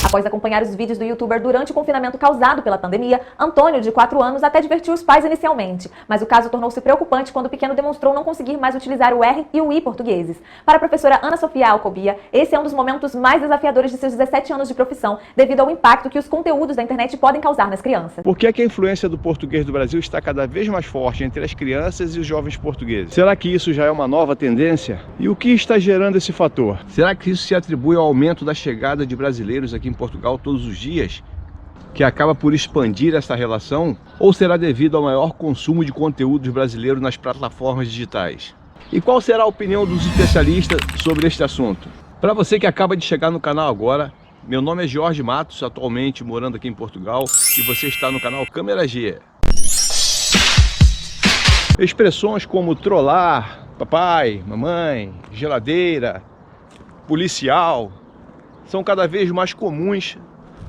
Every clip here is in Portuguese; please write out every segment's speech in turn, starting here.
Após acompanhar os vídeos do youtuber durante o confinamento causado pela pandemia, Antônio, de 4 anos, até divertiu os pais inicialmente, mas o caso tornou-se preocupante quando o pequeno demonstrou não conseguir mais utilizar o R e o I portugueses. Para a professora Ana Sofia Alcobia, esse é um dos momentos mais desafiadores de seus 17 anos de profissão, devido ao impacto que os conteúdos da internet podem causar nas crianças. Por que a influência do português do Brasil está cada vez mais forte entre as crianças e os jovens portugueses? Será que isso já é uma nova tendência? E o que está gerando esse fator? Será que isso se atribui ao aumento da chegada de brasileiros aqui em Portugal todos os dias, que acaba por expandir essa relação? Ou será devido ao maior consumo de conteúdos brasileiros nas plataformas digitais? E qual será a opinião dos especialistas sobre este assunto? Para você que acaba de chegar no canal agora, meu nome é Jorge Matos, atualmente morando aqui em Portugal, e você está no canal Câmera G. Expressões como trollar, papai, mamãe, geladeira, policial, são cada vez mais comuns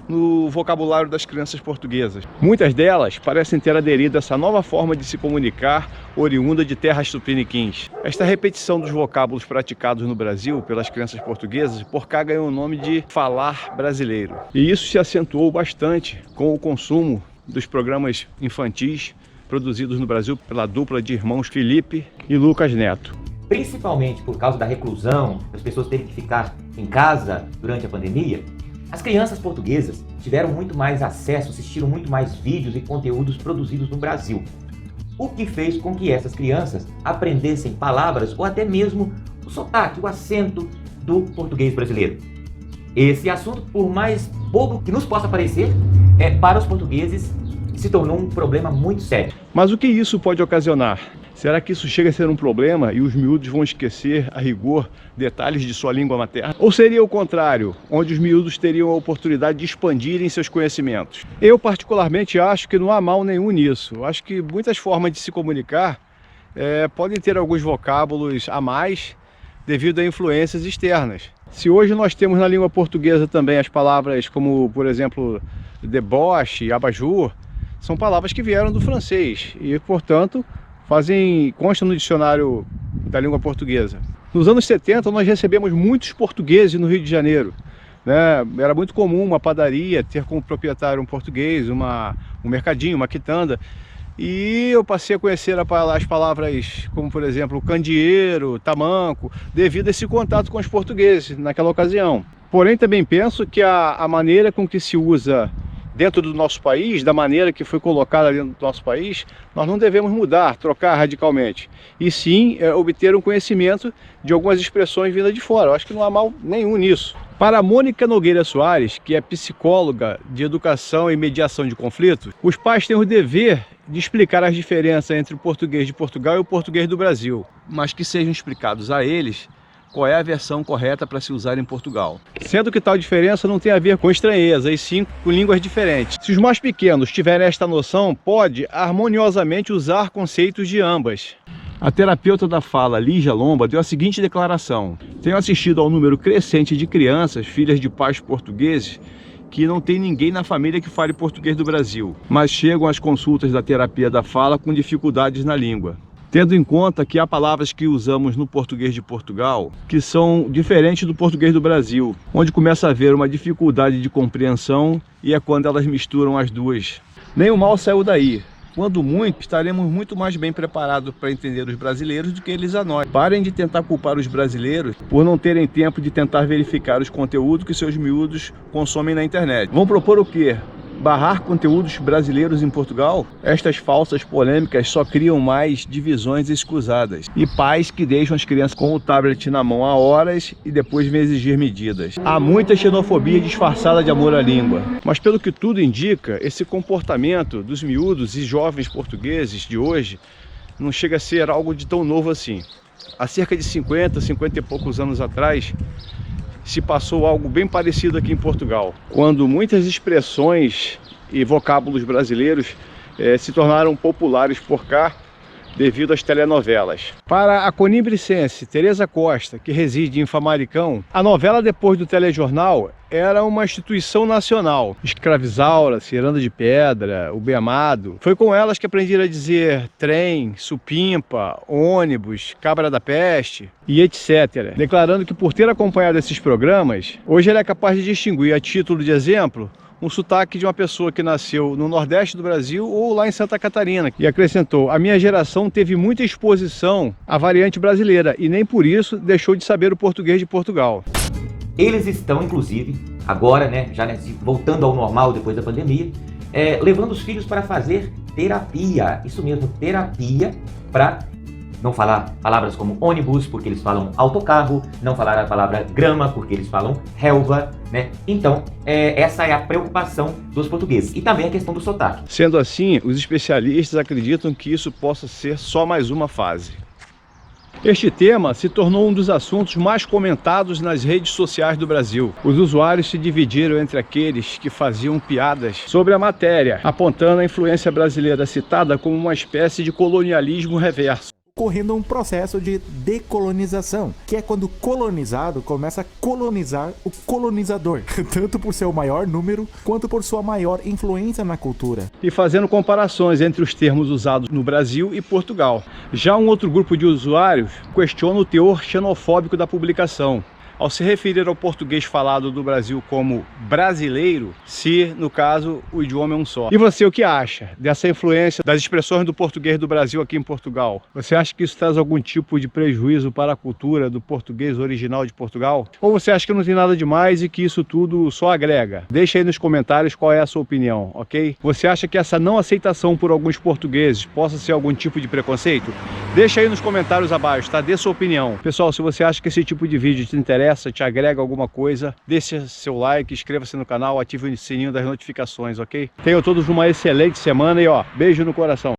no vocabulário das crianças portuguesas. Muitas delas parecem ter aderido a essa nova forma de se comunicar oriunda de terras tupiniquins. Esta repetição dos vocábulos praticados no Brasil pelas crianças portuguesas por cá ganhou o nome de falar brasileiro. E isso se acentuou bastante com o consumo dos programas infantis produzidos no Brasil pela dupla de irmãos Felipe e Lucas Neto. Principalmente por causa da reclusão, as pessoas terem que ficar em casa durante a pandemia, as crianças portuguesas tiveram muito mais acesso, assistiram muito mais vídeos e conteúdos produzidos no Brasil, o que fez com que essas crianças aprendessem palavras ou até mesmo o sotaque, o acento do português brasileiro. Esse assunto, por mais bobo que nos possa parecer, para os portugueses se tornou um problema muito sério. Mas o que isso pode ocasionar? Será que isso chega a ser um problema e os miúdos vão esquecer, a rigor, detalhes de sua língua materna? Ou seria o contrário, onde os miúdos teriam a oportunidade de expandirem seus conhecimentos? Eu particularmente acho que não há mal nenhum nisso. Eu acho que muitas formas de se comunicar podem ter alguns vocábulos a mais devido a influências externas. Se hoje nós temos na língua portuguesa também as palavras como, por exemplo, deboche, abajur, são palavras que vieram do francês e, portanto, constam no dicionário da língua portuguesa. Nos anos 70 nós recebemos muitos portugueses no Rio de Janeiro, né? Era muito comum uma padaria ter como proprietário um português, um mercadinho, uma quitanda. E eu passei a conhecer as palavras como, por exemplo, candeeiro, tamanco, devido a esse contato com os portugueses naquela ocasião. Porém, também penso que a maneira com que se usa dentro do nosso país, da maneira que foi colocada dentro do nosso país, nós não devemos mudar, trocar radicalmente. E sim, obter um conhecimento de algumas expressões vindas de fora. Eu acho que não há mal nenhum nisso. Para a Mônica Nogueira Soares, que é psicóloga de educação e mediação de conflitos, os pais têm o dever de explicar as diferenças entre o português de Portugal e o português do Brasil, mas que sejam explicados a eles qual é a versão correta para se usar em Portugal. Sendo que tal diferença não tem a ver com estranheza, e sim com línguas diferentes. Se os mais pequenos tiverem esta noção, pode harmoniosamente usar conceitos de ambas. A terapeuta da fala, Lígia Lomba, deu a seguinte declaração: tenho assistido ao número crescente de crianças, filhas de pais portugueses, que não tem ninguém na família que fale português do Brasil, mas chegam às consultas da terapia da fala com dificuldades na língua. Tendo em conta que há palavras que usamos no português de Portugal que são diferentes do português do Brasil, onde começa a haver uma dificuldade de compreensão, e é quando elas misturam as duas. Nem o mal saiu daí. Quando muito, estaremos muito mais bem preparados para entender os brasileiros do que eles a nós. Parem de tentar culpar os brasileiros por não terem tempo de tentar verificar os conteúdos que seus miúdos consomem na internet. Vão propor o quê? Barrar conteúdos brasileiros em Portugal? Estas falsas polêmicas só criam mais divisões escusadas e pais que deixam as crianças com o tablet na mão há horas e depois vêm exigir medidas. Há muita xenofobia disfarçada de amor à língua, mas pelo que tudo indica, esse comportamento dos miúdos e jovens portugueses de hoje não chega a ser algo de tão novo assim. Há cerca de 50 e poucos anos atrás, se passou algo bem parecido aqui em Portugal, quando muitas expressões e vocábulos brasileiros se tornaram populares por cá, devido às telenovelas. Para a conimbricense Tereza Costa, que reside em Famalicão, a novela depois do telejornal era uma instituição nacional. Escravizaura, Ciranda de Pedra, O Bem Amado. Foi com elas que aprendi a dizer trem, supimpa, ônibus, cabra da peste e etc. Declarando que por ter acompanhado esses programas, hoje ele é capaz de distinguir, a título de exemplo, um sotaque de uma pessoa que nasceu no Nordeste do Brasil ou lá em Santa Catarina. E acrescentou: a minha geração teve muita exposição à variante brasileira e nem por isso deixou de saber o português de Portugal. Eles estão, inclusive, agora, voltando ao normal depois da pandemia, levando os filhos para fazer terapia. Isso mesmo, terapia, para não falar palavras como ônibus, porque eles falam autocarro, não falar a palavra grama, porque eles falam relva, né? Então, essa é a preocupação dos portugueses. E também a questão do sotaque. Sendo assim, os especialistas acreditam que isso possa ser só mais uma fase. Este tema se tornou um dos assuntos mais comentados nas redes sociais do Brasil. Os usuários se dividiram entre aqueles que faziam piadas sobre a matéria, apontando a influência brasileira citada como uma espécie de colonialismo reverso. Ocorrendo um processo de decolonização, que é quando o colonizado começa a colonizar o colonizador, tanto por seu maior número, quanto por sua maior influência na cultura. E fazendo comparações entre os termos usados no Brasil e Portugal. Já um outro grupo de usuários questiona o teor xenofóbico da publicação, ao se referir ao português falado do Brasil como brasileiro, se, no caso, o idioma é um só. E você, o que acha dessa influência das expressões do português do Brasil aqui em Portugal? Você acha que isso traz algum tipo de prejuízo para a cultura do português original de Portugal? Ou você acha que não tem nada demais e que isso tudo só agrega? Deixa aí nos comentários qual é a sua opinião, ok? Você acha que essa não aceitação por alguns portugueses possa ser algum tipo de preconceito? Deixa aí nos comentários abaixo, tá? Dê sua opinião. Pessoal, se você acha que esse tipo de vídeo te interessa, te agrega alguma coisa, deixe seu like, inscreva-se no canal, ative o sininho das notificações, ok? Tenham todos uma excelente semana e beijo no coração.